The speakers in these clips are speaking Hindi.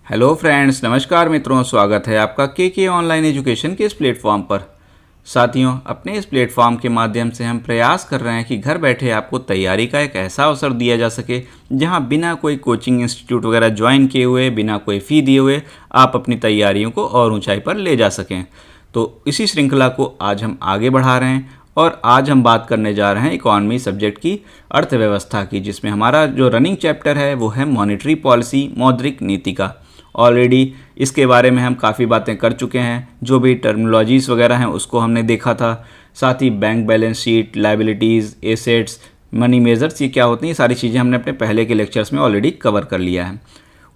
हेलो फ्रेंड्स, नमस्कार मित्रों। स्वागत है आपका के ऑनलाइन एजुकेशन के इस प्लेटफॉर्म पर। साथियों, अपने इस प्लेटफॉर्म के माध्यम से हम प्रयास कर रहे हैं कि घर बैठे आपको तैयारी का एक ऐसा अवसर दिया जा सके जहां बिना कोई कोचिंग इंस्टीट्यूट वगैरह ज्वाइन किए हुए, बिना कोई फ़ी दिए हुए आप अपनी तैयारियों को और ऊंचाई पर ले जा सकें। तो इसी श्रृंखला को आज हम आगे बढ़ा रहे हैं और आज हम बात करने जा रहे हैं इकॉनमी सब्जेक्ट की, अर्थव्यवस्था की, जिसमें हमारा जो रनिंग चैप्टर है वो है मॉनेटरी पॉलिसी, मौद्रिक नीति का। ऑलरेडी इसके बारे में हम काफ़ी बातें कर चुके हैं, जो भी टर्मिनोलॉजीज़ वगैरह हैं उसको हमने देखा था। साथ ही bank balance sheet, liabilities, assets, money measures, ये क्या होती हैं, ये सारी चीज़ें हमने अपने पहले के लेक्चर्स में ऑलरेडी कवर कर लिया है।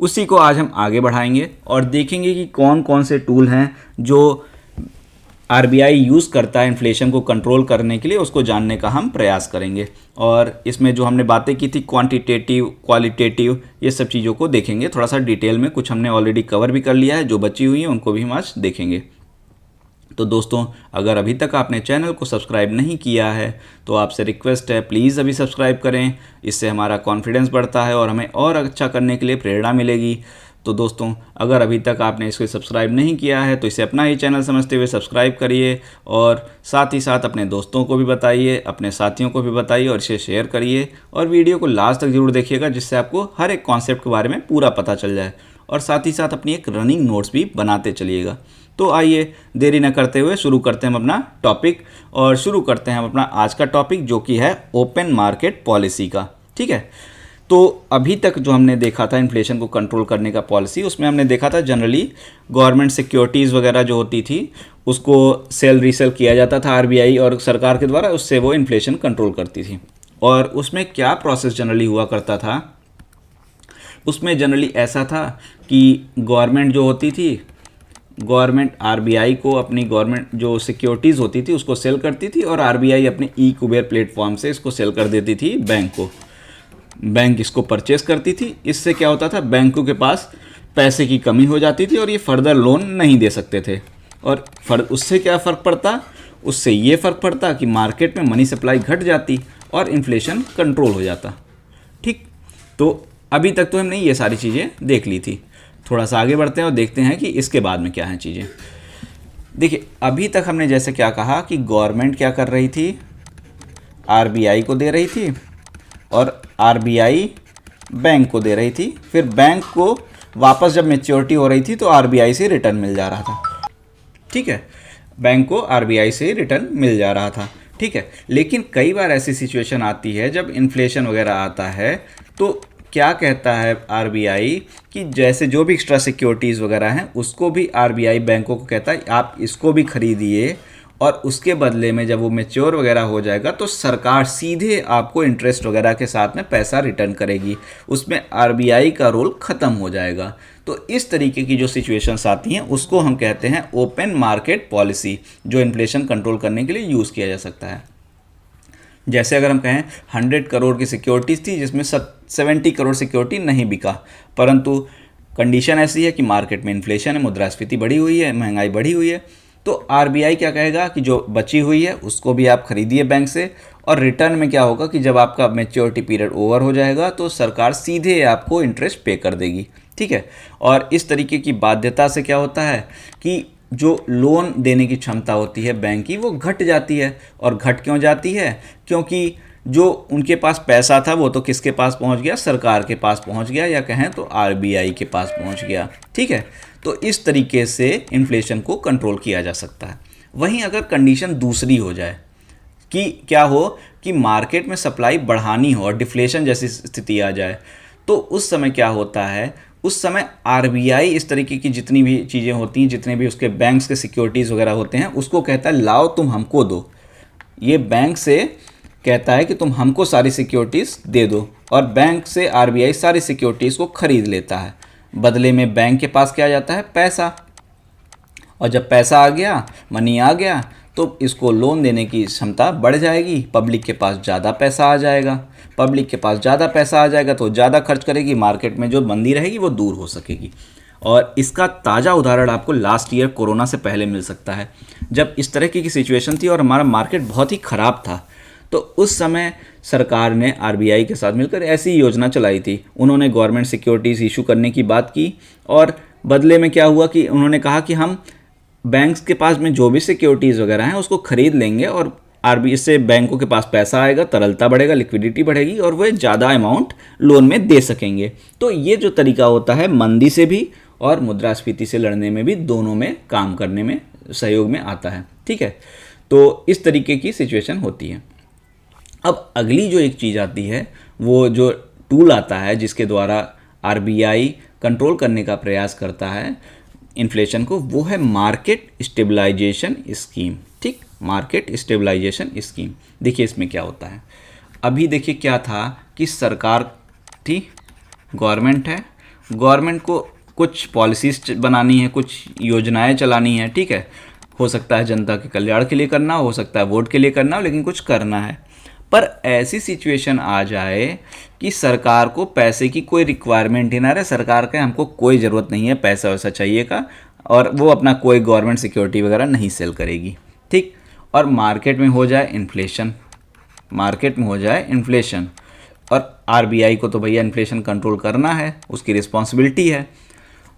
उसी को आज हम आगे बढ़ाएंगे और देखेंगे कि कौन कौन से टूल हैं जो आरबीआई यूज़ करता है इन्फ्लेशन को कंट्रोल करने के लिए, उसको जानने का हम प्रयास करेंगे। और इसमें जो हमने बातें की थी क्वांटिटेटिव, क्वालिटेटिव, ये सब चीज़ों को देखेंगे थोड़ा सा डिटेल में। कुछ हमने ऑलरेडी कवर भी कर लिया है, जो बची हुई हैं उनको भी हम आज देखेंगे। तो दोस्तों, अगर अभी तक आपने चैनल को सब्सक्राइब नहीं किया है तो आपसे रिक्वेस्ट है, प्लीज़ अभी सब्सक्राइब करें। इससे हमारा कॉन्फिडेंस बढ़ता है और हमें और अच्छा करने के लिए प्रेरणा मिलेगी। तो दोस्तों, अगर अभी तक आपने इसको सब्सक्राइब नहीं किया है तो इसे अपना ही चैनल समझते हुए सब्सक्राइब करिए और साथ ही साथ अपने दोस्तों को भी बताइए, अपने साथियों को भी बताइए और इसे शेयर करिए। और वीडियो को लास्ट तक ज़रूर देखिएगा, जिससे आपको हर एक कॉन्सेप्ट के बारे में पूरा पता चल जाए। और साथ ही साथ अपनी एक रनिंग नोट्स भी बनाते चलिएगा। तो आइए देरी न करते हुए शुरू करते हैं हम अपना टॉपिक। और शुरू करते हैं हम अपना आज का टॉपिक, जो कि है ओपन मार्केट पॉलिसी का। ठीक है, तो अभी तक जो हमने देखा था इन्फ्लेशन को कंट्रोल करने का पॉलिसी, उसमें हमने देखा था जनरली गवर्नमेंट सिक्योरिटीज़ वगैरह जो होती थी उसको सेल रीसेल किया जाता था आरबीआई और सरकार के द्वारा, उससे वो इन्फ्लेशन कंट्रोल करती थी। और उसमें क्या प्रोसेस जनरली हुआ करता था, उसमें जनरली ऐसा था कि गवर्नमेंट जो होती थी, गवर्नमेंट आरबीआई को अपनी गवर्नमेंट जो सिक्योरिटीज़ होती थी उसको सेल करती थी और आरबीआई अपने ई कुबेर प्लेटफॉर्म से इसको सेल कर देती थी बैंक को। बैंक इसको परचेस करती थी। इससे क्या होता था, बैंकों के पास पैसे की कमी हो जाती थी और ये फर्दर लोन नहीं दे सकते थे। और उससे क्या फ़र्क पड़ता, उससे ये फ़र्क पड़ता कि मार्केट में मनी सप्लाई घट जाती और इन्फ्लेशन कंट्रोल हो जाता। ठीक, तो अभी तक तो हमने ये सारी चीज़ें देख ली थी। थोड़ा सा आगे बढ़ते हैं और देखते हैं कि इसके बाद में क्या हैं चीज़ें। देखिए, अभी तक हमने जैसे क्या कहा कि गवर्नमेंट क्या कर रही थी, आरबीआई को दे रही थी और आरबीआई बैंक को दे रही थी। फिर बैंक को वापस जब मैच्योरिटी हो रही थी तो आरबीआई से रिटर्न मिल जा रहा था। ठीक है, बैंक को आरबीआई से रिटर्न मिल जा रहा था। ठीक है, लेकिन कई बार ऐसी सिचुएशन आती है जब इन्फ्लेशन वगैरह आता है तो क्या कहता है आरबीआई कि जैसे जो भी एक्स्ट्रा सिक्योरिटीज़ वगैरह हैं उसको भी आरबीआई बैंकों को कहता है आप इसको भी खरीदिए, और उसके बदले में जब वो मैच्योर वगैरह हो जाएगा तो सरकार सीधे आपको इंटरेस्ट वगैरह के साथ में पैसा रिटर्न करेगी। उसमें आरबीआई का रोल ख़त्म हो जाएगा। तो इस तरीके की जो सिचुएशंस आती हैं उसको हम कहते हैं ओपन मार्केट पॉलिसी, जो इन्फ्लेशन कंट्रोल करने के लिए यूज़ किया जा सकता है। जैसे अगर हम कहें 100 करोड़ की सिक्योरिटीज़ थी जिसमें 70 करोड़ सिक्योरिटी नहीं बिका, परंतु कंडीशन ऐसी है कि मार्केट में इन्फ्लेशन है, मुद्रास्फीति बढ़ी हुई है, महंगाई बढ़ी हुई है, तो आरबीआई क्या कहेगा कि जो बची हुई है उसको भी आप खरीदिए बैंक से, और रिटर्न में क्या होगा कि जब आपका मैच्योरिटी पीरियड ओवर हो जाएगा तो सरकार सीधे आपको इंटरेस्ट पे कर देगी। ठीक है, और इस तरीके की बाध्यता से क्या होता है कि जो लोन देने की क्षमता होती है बैंक की वो घट जाती है। और घट क्यों जाती है, क्योंकि जो उनके पास पैसा था वो तो किसके पास पहुंच गया, सरकार के पास पहुंच गया, या कहें तो आरबीआई के पास पहुंच गया। ठीक है, तो इस तरीके से इन्फ्लेशन को कंट्रोल किया जा सकता है। वहीं अगर कंडीशन दूसरी हो जाए कि क्या हो कि मार्केट में सप्लाई बढ़ानी हो और डिफ्लेशन जैसी स्थिति आ जाए, तो उस समय क्या होता है, उस समय आरबीआई इस तरीके की जितनी भी चीज़ें होती हैं, जितने भी उसके बैंक्स के सिक्योरिटीज़ वगैरह होते हैं, उसको कहता है लाओ तुम हमको दो। ये बैंक से कहता है कि तुम हमको सारी सिक्योरिटीज़ दे दो, और बैंक से आरबीआई सारी सिक्योरिटीज़ को खरीद लेता है। बदले में बैंक के पास क्या जाता है, पैसा, और जब पैसा आ गया, मनी आ गया, तो इसको लोन देने की क्षमता बढ़ जाएगी, पब्लिक के पास ज़्यादा पैसा आ जाएगा। पब्लिक के पास ज़्यादा पैसा आ जाएगा तो ज़्यादा खर्च करेगी, मार्केट में जो मंदी रहेगी वो दूर हो सकेगी। और इसका ताज़ा उदाहरण आपको लास्ट ईयर कोरोना से पहले मिल सकता है, जब इस तरह की सिचुएशन थी और हमारा मार्केट बहुत ही ख़राब था। तो उस समय सरकार ने आरबीआई के साथ मिलकर ऐसी योजना चलाई थी। उन्होंने गवर्नमेंट सिक्योरिटीज़ इशू करने की बात की और बदले में क्या हुआ कि उन्होंने कहा कि हम बैंक्स के पास में जो भी सिक्योरिटीज़ वगैरह हैं उसको खरीद लेंगे और आरबीआई से बैंकों के पास पैसा आएगा, तरलता बढ़ेगा, लिक्विडिटी बढ़ेगी और वे ज़्यादा अमाउंट लोन में दे सकेंगे। तो ये जो तरीका होता है मंदी से भी और मुद्रास्फीति से लड़ने में भी, दोनों में काम करने में सहयोग में आता है। ठीक है, तो इस तरीके की सिचुएशन होती है। अब अगली जो एक चीज़ आती है, वो जो टूल आता है जिसके द्वारा आरबीआई कंट्रोल करने का प्रयास करता है इन्फ्लेशन को, वो है मार्केट स्टेबलाइजेशन स्कीम। ठीक, मार्केट स्टेबलाइजेशन स्कीम। देखिए इसमें क्या होता है। अभी देखिए क्या था कि सरकार थी, गवर्नमेंट है, गवर्नमेंट को कुछ पॉलिसीज बनानी है, कुछ योजनाएं चलानी है। ठीक है, हो सकता है जनता के कल्याण के लिए करना, हो सकता है वोट के लिए करना, लेकिन कुछ करना है। पर ऐसी सिचुएशन आ जाए कि सरकार को पैसे की कोई रिक्वायरमेंट ही ना रहे, सरकार का हमको कोई ज़रूरत नहीं है पैसा वैसा चाहिए का, और वो अपना कोई गवर्नमेंट सिक्योरिटी वगैरह नहीं सेल करेगी। ठीक, और मार्केट में हो जाए इन्फ्लेशन, मार्केट में हो जाए इन्फ्लेशन, और आरबीआई को तो भैया इन्फ्लेशन कंट्रोल करना है, उसकी रिस्पॉन्सिबिलिटी है।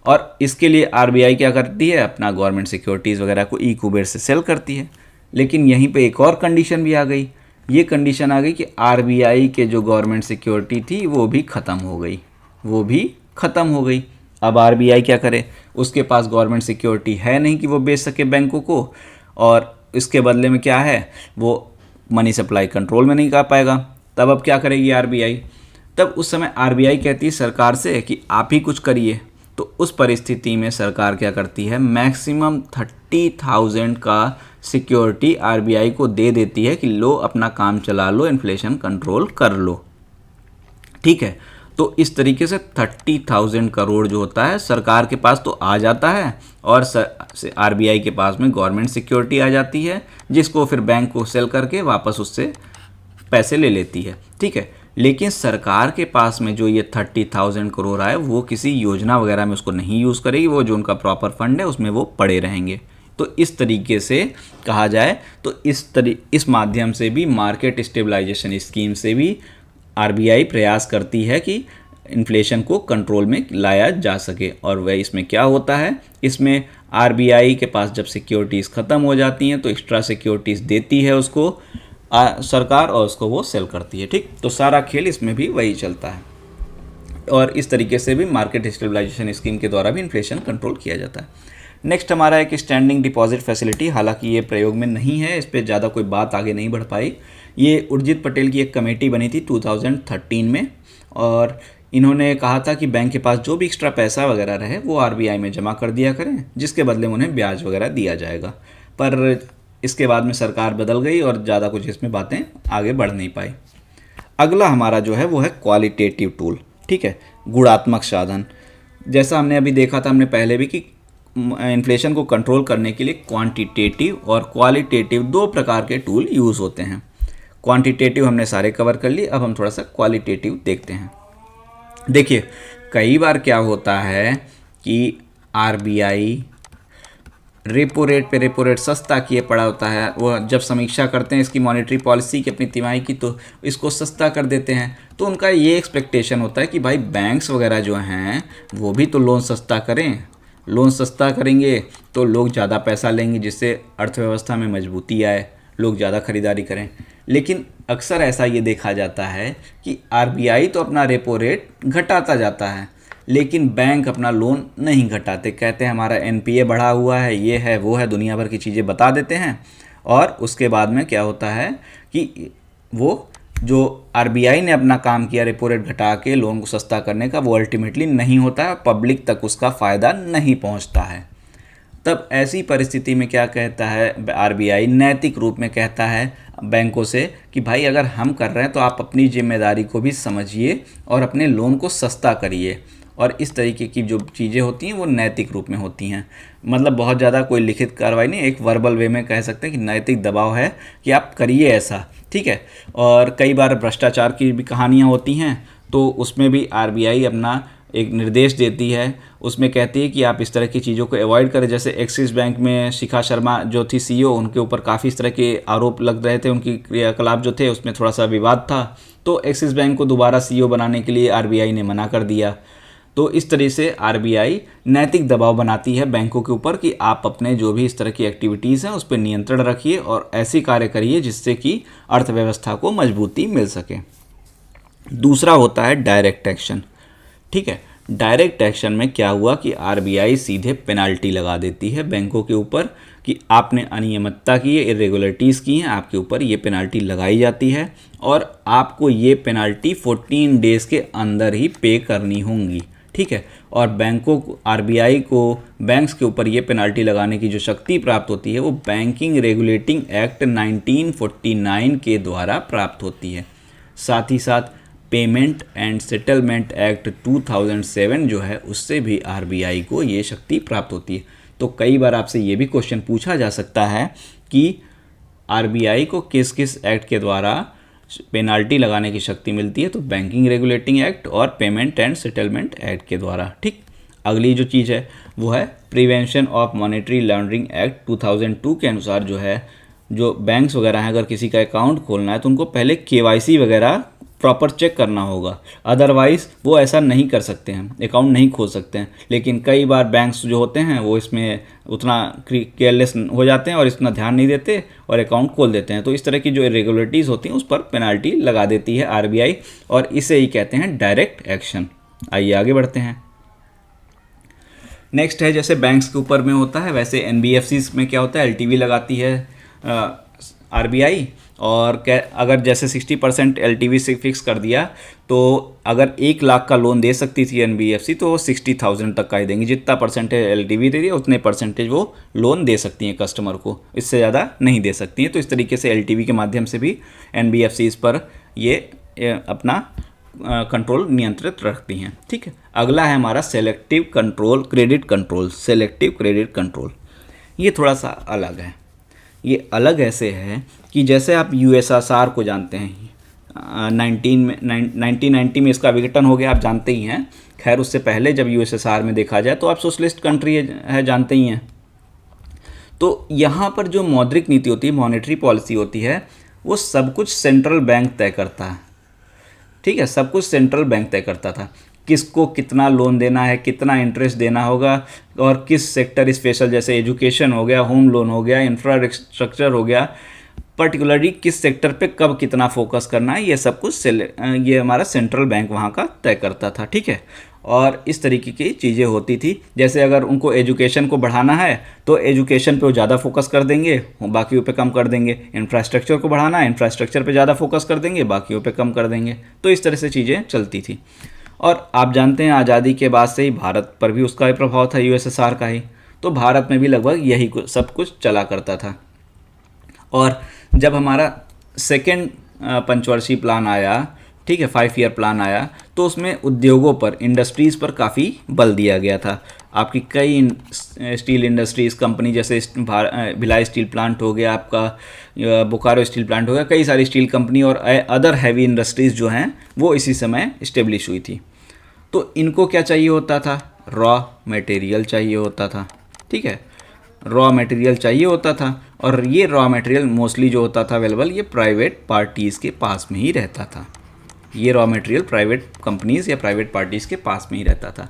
और इसके लिए आरबीआई क्या करती है, अपना गवर्नमेंट सिक्योरिटीज़ वगैरह को ई कुबेर से सेल करती है। लेकिन यहीं पे एक और कंडीशन भी आ गई, ये कंडीशन आ गई कि आरबीआई के जो गवर्नमेंट सिक्योरिटी थी वो भी ख़त्म हो गई, वो भी ख़त्म हो गई। अब आरबीआई क्या करे, उसके पास गवर्नमेंट सिक्योरिटी है नहीं कि वो बेच सके बैंकों को, और इसके बदले में क्या है, वो मनी सप्लाई कंट्रोल में नहीं कर पाएगा। तब अब क्या करेगी आरबीआई, तब उस समय आरबीआई कहती है सरकार से कि आप ही कुछ करिए। तो उस परिस्थिति में सरकार क्या करती है, मैक्सिमम 30,000 का सिक्योरिटी आरबीआई को दे देती है कि लो अपना काम चला लो, इन्फ्लेशन कंट्रोल कर लो। ठीक है, तो इस तरीके से 30,000 करोड़ जो होता है सरकार के पास तो आ जाता है, और आरबीआई के पास में गवर्नमेंट सिक्योरिटी आ जाती है, जिसको फिर बैंक को सेल करके वापस उससे पैसे ले लेती है। ठीक है, लेकिन सरकार के पास में जो ये 30,000 करोड़ आए वो किसी योजना वगैरह में उसको नहीं यूज़ करेगी, वो जो उनका प्रॉपर फंड है उसमें वो पड़े रहेंगे। तो इस तरीके से कहा जाए तो इस माध्यम से भी, मार्केट स्टेबलाइजेशन स्कीम से भी आरबीआई प्रयास करती है कि इन्फ्लेशन को कंट्रोल में लाया जा सके। और वह इसमें क्या होता है, इसमें आरबीआई के पास जब सिक्योरिटीज़ ख़त्म हो जाती हैं तो एक्स्ट्रा सिक्योरिटीज़ देती है उसको सरकार, और उसको वो सेल करती है। ठीक, तो सारा खेल इसमें भी वही चलता है, और इस तरीके से भी मार्केट स्टेबलाइजेशन स्कीम के द्वारा भी इन्फ्लेशन कंट्रोल किया जाता है। नेक्स्ट हमारा एक स्टैंडिंग डिपॉजिट फैसिलिटी, हालांकि ये प्रयोग में नहीं है, इस पर ज़्यादा कोई बात आगे नहीं बढ़ पाई। ये उर्जित पटेल की एक कमेटी बनी थी 2013 में, और इन्होंने कहा था कि बैंक के पास जो भी एक्स्ट्रा पैसा वगैरह रहे वो आरबीआई में जमा कर दिया करें, जिसके बदले में उन्हें ब्याज वगैरह दिया जाएगा। पर इसके बाद में सरकार बदल गई और ज़्यादा कुछ इसमें बातें आगे बढ़ नहीं पाई। अगला हमारा जो है वो है क्वालिटेटिव टूल। ठीक है, गुणात्मक साधन। जैसा हमने अभी देखा था, हमने पहले भी कि इन्फ्लेशन को कंट्रोल करने के लिए क्वांटिटेटिव और क्वालिटेटिव दो प्रकार के टूल यूज़ होते हैं। क्वांटिटेटिव हमने सारे कवर कर लिए, अब हम थोड़ा सा क्वालिटेटिव देखते हैं। देखिए, कई बार क्या होता है कि आरबीआई रेपो रेट सस्ता किए पड़ा होता है, वो जब समीक्षा करते हैं इसकी मॉनेटरी पॉलिसी की अपनी तिमाही की, तो इसको सस्ता कर देते हैं। तो उनका ये एक्सपेक्टेशन होता है कि भाई बैंक्स वगैरह जो हैं वो भी तो लोन सस्ता करें, लोन सस्ता करेंगे तो लोग ज़्यादा पैसा लेंगे, जिससे अर्थव्यवस्था में मजबूती आए, लोग ज़्यादा खरीदारी करें। लेकिन अक्सर ऐसा ये देखा जाता है कि आरबीआई तो अपना रेपो रेट घटाता जाता है, लेकिन बैंक अपना लोन नहीं घटाते। कहते हैं हमारा एनपीए बढ़ा हुआ है, ये है वो है, दुनिया भर की चीज़ें बता देते हैं, और उसके बाद में क्या होता है कि वो जो आरबीआई ने अपना काम किया रेपो रेट घटा के लोन को सस्ता करने का, वो अल्टीमेटली नहीं होता है, पब्लिक तक उसका फ़ायदा नहीं पहुंचता है। तब ऐसी परिस्थिति में क्या कहता है आरबीआई, नैतिक रूप में कहता है बैंकों से कि भाई अगर हम कर रहे हैं तो आप अपनी जिम्मेदारी को भी समझिए और अपने लोन को सस्ता करिए। और इस तरीके की जो चीज़ें होती हैं वो नैतिक रूप में होती हैं, मतलब बहुत ज़्यादा कोई लिखित कार्रवाई नहीं, एक वर्बल वे में कह सकते हैं कि नैतिक दबाव है कि आप करिए ऐसा। ठीक है, और कई बार भ्रष्टाचार की भी कहानियाँ होती हैं, तो उसमें भी आरबीआई अपना एक निर्देश देती है, उसमें कहती है कि आप इस तरह की चीज़ों को अवॉइड करें। जैसे एक्सिस बैंक में शिखा शर्मा जो थी सीईओ, उनके ऊपर काफ़ी इस तरह के आरोप लग रहे थे, उनकी क्रियाकलाप जो थे उसमें थोड़ा सा विवाद था, तो एक्सिस बैंक को दोबारा सीईओ बनाने के लिए आरबीआई ने मना कर दिया। तो इस तरह से आरबीआई नैतिक दबाव बनाती है बैंकों के ऊपर कि आप अपने जो भी इस तरह की एक्टिविटीज़ हैं उस पर नियंत्रण रखिए और ऐसी कार्य करिए जिससे कि अर्थव्यवस्था को मजबूती मिल सके। दूसरा होता है डायरेक्ट एक्शन। ठीक है, डायरेक्ट एक्शन में क्या हुआ कि आरबीआई सीधे पेनाल्टी लगा देती है बैंकों के ऊपर कि आपने अनियमितता की है, इरेगुलरिटीज़ की हैं, आपके ऊपर ये पेनाल्टी लगाई जाती है और आपको ये पेनाल्टी 14 डेज़ के अंदर ही पे करनी होंगी। ठीक है, और बैंकों को, आरबीआई को बैंक्स के ऊपर ये पेनाल्टी लगाने की जो शक्ति प्राप्त होती है वो बैंकिंग रेगुलेटिंग एक्ट 1949 के द्वारा प्राप्त होती है। साथ ही साथ पेमेंट एंड सेटलमेंट एक्ट 2007 जो है उससे भी आरबीआई को ये शक्ति प्राप्त होती है। तो कई बार आपसे ये भी क्वेश्चन पूछा जा सकता है कि आरबीआई को किस किस एक्ट के द्वारा पेनाल्टी लगाने की शक्ति मिलती है, तो बैंकिंग रेगुलेटिंग एक्ट और पेमेंट एंड सेटलमेंट एक्ट के द्वारा। ठीक, अगली जो चीज़ है वो है prevention of monetary laundering act 2002 के अनुसार जो है, जो बैंक्स वगैरह हैं अगर किसी का अकाउंट खोलना है तो उनको पहले केवाईसी वगैरह प्रॉपर चेक करना होगा, अदरवाइज़ वो ऐसा नहीं कर सकते हैं, अकाउंट नहीं खोल सकते हैं। लेकिन कई बार बैंक्स जो होते हैं वो इसमें उतना केयरलेस हो जाते हैं और इतना ध्यान नहीं देते और अकाउंट खोल देते हैं। तो इस तरह की जो इरेगुलरिटीज़ होती हैं उस पर पेनाल्टी लगा देती है आरबीआई और इसे ही कहते हैं डायरेक्ट एक्शन। आइए आगे बढ़ते हैं। नेक्स्ट है, जैसे बैंक्स के ऊपर में होता है वैसे एनबीएफसीज में क्या होता है, एलटीवी लगाती है आरबीआई और अगर जैसे 60% एलटीवी से फिक्स कर दिया तो अगर 1 लाख का लोन दे सकती थी एनबीएफसी तो 60,000 तक का ही देंगी। जितना परसेंटेज एलटीवी दे दिया उतने परसेंटेज वो लोन दे सकती हैं कस्टमर को, इससे ज़्यादा नहीं दे सकती हैं। तो इस तरीके से एलटीवी के माध्यम से भी एनबीएफसी इस पर ये अपना कंट्रोल नियंत्रित रखती हैं। ठीक है, अगला है हमारा selective control credit control. Selective credit control ये थोड़ा सा अलग है। ये अलग ऐसे है कि जैसे आप यूएसएसआर को जानते हैं, 1990 में इसका विघटन हो गया, आप जानते ही हैं। खैर उससे पहले जब यूएसएसआर में देखा जाए तो आप सोशलिस्ट कंट्री है जानते ही हैं। तो यहाँ पर जो मौद्रिक नीति होती है, मॉनेटरी पॉलिसी होती है, वो सब कुछ सेंट्रल बैंक तय करता है। ठीक है, सब कुछ सेंट्रल बैंक तय करता था, किसको कितना लोन देना है, कितना इंटरेस्ट देना होगा और किस सेक्टर स्पेशल जैसे एजुकेशन हो गया, होम लोन हो गया, इंफ्रास्ट्रक्चर हो गया, पर्टिकुलरली किस सेक्टर पे कब कितना फोकस करना है, ये सब कुछ ये हमारा सेंट्रल बैंक वहाँ का तय करता था। ठीक है, और इस तरीके की चीज़ें होती थी। जैसे अगर उनको एजुकेशन को बढ़ाना है तो एजुकेशन पे वो ज़्यादा फोकस कर देंगे, बाकियों पे कम कर देंगे। इंफ्रास्ट्रक्चर को बढ़ाना है, इंफ्रास्ट्रक्चर पे ज़्यादा फोकस कर देंगे, बाकियों पे कम कर देंगे। तो इस तरह से चीज़ें चलती थी। और आप जानते हैं आज़ादी के बाद से ही भारत पर भी उसका प्रभाव था, यूएसएसआर का ही। तो भारत में भी लगभग यही सब कुछ चला करता था। और जब हमारा सेकेंड पंचवर्षीय प्लान आया, ठीक है, 5 ईयर प्लान आया, तो उसमें उद्योगों पर, इंडस्ट्रीज़ पर काफ़ी बल दिया गया था। आपकी कई स्टील इंडस्ट्रीज़ कंपनी जैसे भिलाई स्टील प्लांट हो गया, आपका बोकारो स्टील प्लांट हो गया, कई सारी स्टील कंपनी और अदर हैवी इंडस्ट्रीज़ जो हैं वो इसी समय इस्टेब्लिश हुई थी। तो इनको क्या चाहिए होता था, रॉ मटेरियल चाहिए होता था। ठीक है, रॉ मटेरियल चाहिए होता था और ये रॉ मटेरियल मोस्टली जो होता था अवेलेबल ये प्राइवेट पार्टीज़ के पास में ही रहता था। ये रॉ मटेरियल प्राइवेट कंपनीज़ या प्राइवेट पार्टीज़ के पास में ही रहता था।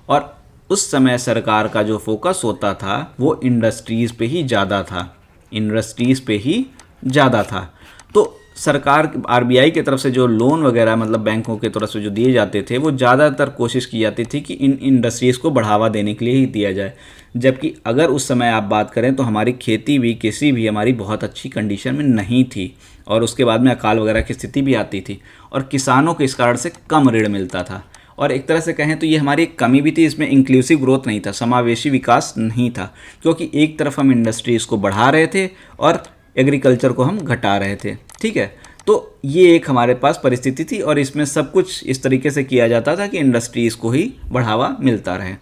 और उस समय सरकार का जो फोकस होता था वो इंडस्ट्रीज़ पे ही ज़्यादा था, इंडस्ट्रीज़ पे ही ज़्यादा था। तो सरकार आरबीआई की तरफ से जो लोन वगैरह मतलब बैंकों की तरफ से जो दिए जाते थे वो ज़्यादातर कोशिश की जाती थी कि इन इंडस्ट्रीज़ को बढ़ावा देने के लिए ही दिया जाए। जबकि अगर उस समय आप बात करें तो हमारी खेती भी किसी भी हमारी बहुत अच्छी कंडीशन में नहीं थी और उसके बाद में अकाल वगैरह की स्थिति भी आती थी और किसानों को इस कारण से कम ऋण मिलता था। और एक तरह से कहें तो ये हमारी एक कमी भी थी, इसमें इंक्लूसिव ग्रोथ नहीं था, समावेशी विकास नहीं था, क्योंकि एक तरफ हम इंडस्ट्रीज़ को बढ़ा रहे थे और एग्रीकल्चर को हम घटा रहे थे। ठीक है, तो ये एक हमारे पास परिस्थिति थी और इसमें सब कुछ इस तरीके से किया जाता था कि इंडस्ट्रीज़ को ही बढ़ावा मिलता रहे।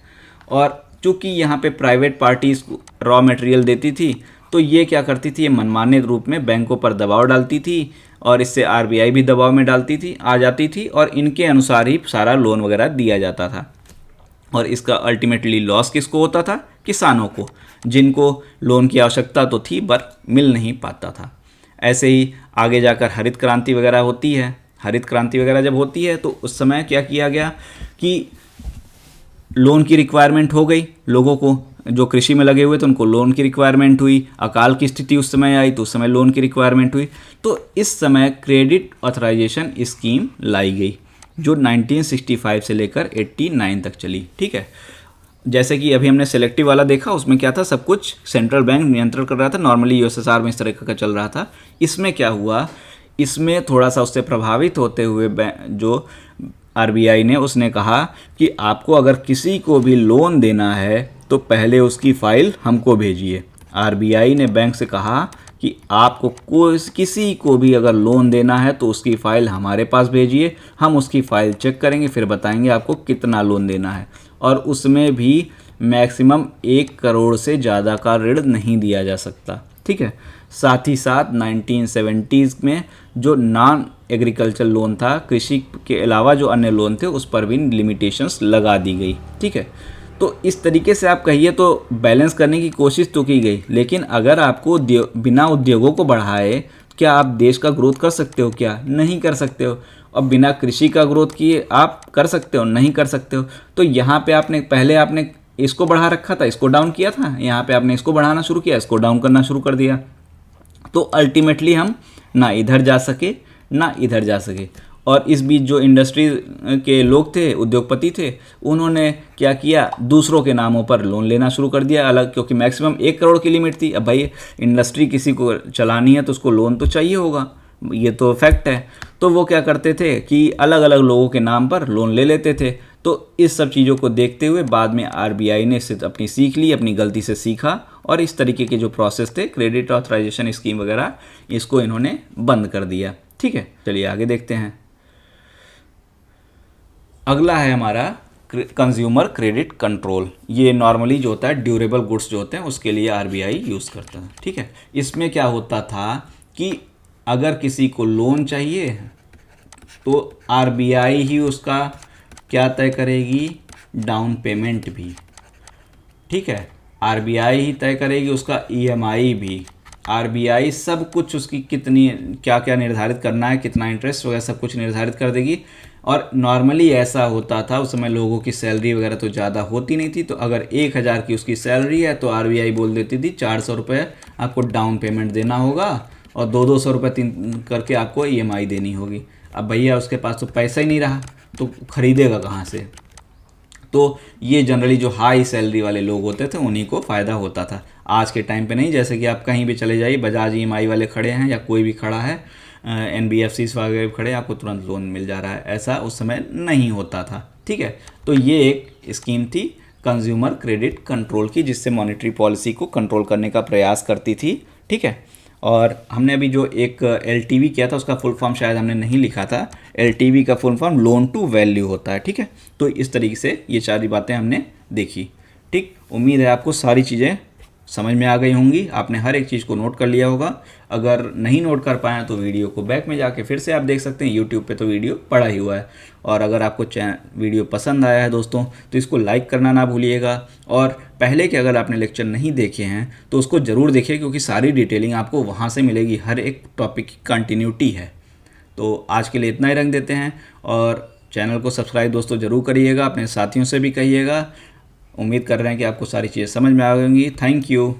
और चूँकि यहाँ पे प्राइवेट पार्टीज़ रॉ मटेरियल देती थी तो ये क्या करती थी, ये मनमाने रूप में बैंकों पर दबाव डालती थी और इससे आरबीआई भी दबाव में डालती थी, आ जाती थी और इनके अनुसार ही सारा लोन वगैरह दिया जाता था। और इसका अल्टीमेटली लॉस किसको होता था, किसानों को, जिनको लोन की आवश्यकता तो थी पर मिल नहीं पाता था। ऐसे ही आगे जाकर हरित क्रांति वगैरह होती है। हरित क्रांति वगैरह जब होती है तो उस समय क्या किया गया कि लोन की रिक्वायरमेंट हो गई, लोगों को जो कृषि में लगे हुए थे उनको लोन की रिक्वायरमेंट हुई, अकाल की स्थिति उस समय आई तो उस समय लोन की रिक्वायरमेंट हुई। तो इस समय क्रेडिट ऑथराइजेशन स्कीम लाई गई जो 1965 से लेकर 89 तक चली। ठीक है, जैसे कि अभी हमने सेलेक्टिव वाला देखा, उसमें क्या था, सब कुछ सेंट्रल बैंक नियंत्रण कर रहा था, नॉर्मली यूएसएसआर में इस तरह का चल रहा था। इसमें क्या हुआ, इसमें थोड़ा सा उससे प्रभावित होते हुए जो आरबीआई ने उसने कहा कि आपको अगर किसी को भी लोन देना है तो पहले उसकी फ़ाइल हमको भेजिए। आरबीआई ने बैंक से कहा कि आपको किसी को भी अगर लोन देना है तो उसकी फ़ाइल हमारे पास भेजिए, हम उसकी फ़ाइल चेक करेंगे, फिर बताएंगे आपको कितना लोन देना है। और उसमें भी मैक्सिमम 1 करोड़ से ज़्यादा का ऋण नहीं दिया जा सकता। ठीक है, साथ ही साथ 1970s में जो नॉन एग्रीकल्चर लोन था, कृषि के अलावा जो अन्य लोन थे, उस पर भी लिमिटेशंस लगा दी गई। ठीक है, तो इस तरीके से आप कहिए तो बैलेंस करने की कोशिश तो की गई, लेकिन अगर आपको बिना उद्योगों को बढ़ाए क्या आप देश का ग्रोथ कर सकते हो? क्या नहीं कर सकते हो। और बिना कृषि का ग्रोथ किए आप कर सकते हो? नहीं कर सकते हो। तो यहाँ पे पहले आपने इसको बढ़ा रखा था, इसको डाउन किया था, यहाँ पे आपने इसको बढ़ाना शुरू किया, इसको डाउन करना शुरू कर दिया। तो अल्टीमेटली हम ना इधर जा सके ना इधर जा सके। और इस बीच जो इंडस्ट्री के लोग थे, उद्योगपति थे, उन्होंने क्या किया, दूसरों के नामों पर लोन लेना शुरू कर दिया अलग, क्योंकि मैक्सिमम 1 करोड़ की लिमिट थी। अब भाई इंडस्ट्री किसी को चलानी है तो उसको लोन तो चाहिए होगा, ये तो फैक्ट है। तो वो क्या करते थे कि अलग अलग लोगों के नाम पर लोन ले लेते थे। तो इस सब चीज़ों को देखते हुए बाद में आरबीआई ने इससे अपनी सीख ली, अपनी गलती से सीखा और इस तरीके के जो प्रोसेस थे, क्रेडिट ऑथराइजेशन स्कीम वगैरह, इसको इन्होंने बंद कर दिया। ठीक है, चलिए आगे देखते हैं। अगला है हमारा कंज्यूमर क्रेडिट कंट्रोल। ये नॉर्मली जो होता है ड्यूरेबल गुड्स जो होते हैं उसके लिए आरबीआई यूज़ करता है। ठीक है, इसमें क्या होता था कि अगर किसी को लोन चाहिए तो आरबीआई ही उसका क्या तय करेगी, डाउन पेमेंट भी। ठीक है, आरबीआई ही तय करेगी उसका ईएमआई भी। आरबीआई सब कुछ उसकी कितनी क्या क्या निर्धारित करना है, कितना इंटरेस्ट वगैरह सब कुछ निर्धारित कर देगी। और नॉर्मली ऐसा होता था उस समय, लोगों की सैलरी वगैरह तो ज़्यादा होती नहीं थी, तो अगर 1000 की उसकी सैलरी है तो आरबीआई बोल देती थी 400 रुपये आपको डाउन पेमेंट देना होगा और 200 रुपये 3 करके आपको ईएमआई देनी होगी। अब भैया उसके पास तो पैसा ही नहीं रहा तो खरीदेगा कहाँ से। तो ये जनरली जो हाई सैलरी वाले लोग होते थे उन्हीं को फ़ायदा होता था। आज के टाइम पे नहीं, जैसे कि आप कहीं भी चले जाइए, बजाज ईएमआई वाले खड़े हैं या कोई भी खड़ा है, एनबीएफसीज वगैरह खड़े, आपको तुरंत लोन मिल जा रहा है, ऐसा उस समय नहीं होता था। ठीक है, तो ये एक स्कीम थी कंज्यूमर क्रेडिट कंट्रोल की, जिससे मॉनेटरी पॉलिसी को कंट्रोल करने का प्रयास करती थी। ठीक है, और हमने अभी जो एक एलटीवी किया था उसका फुल फॉर्म शायद हमने नहीं लिखा था। एलटीवी का full form loan to value होता है। ठीक है, तो इस तरीके से ये सारी बातें हमने देखी। ठीक, उम्मीद है आपको सारी चीज़ें समझ में आ गई होंगी, आपने हर एक चीज़ को नोट कर लिया होगा। अगर नहीं नोट कर पाए तो वीडियो को बैक में जाके फिर से आप देख सकते हैं, यूट्यूब पे तो वीडियो पड़ा ही हुआ है। और अगर आपको वीडियो पसंद आया है दोस्तों तो इसको लाइक करना ना भूलिएगा। और पहले के अगर आपने लेक्चर नहीं देखे हैं तो उसको ज़रूर देखिए, क्योंकि सारी डिटेलिंग आपको वहाँ से मिलेगी, हर एक टॉपिक की कंटिन्यूटी है। तो आज के लिए इतना ही रख देते हैं और चैनल को सब्सक्राइब दोस्तों ज़रूर करिएगा, अपने साथियों से भी कहिएगा। उम्मीद कर रहे हैं कि आपको सारी चीज़ें समझ में आ गई होंगी। Thank you.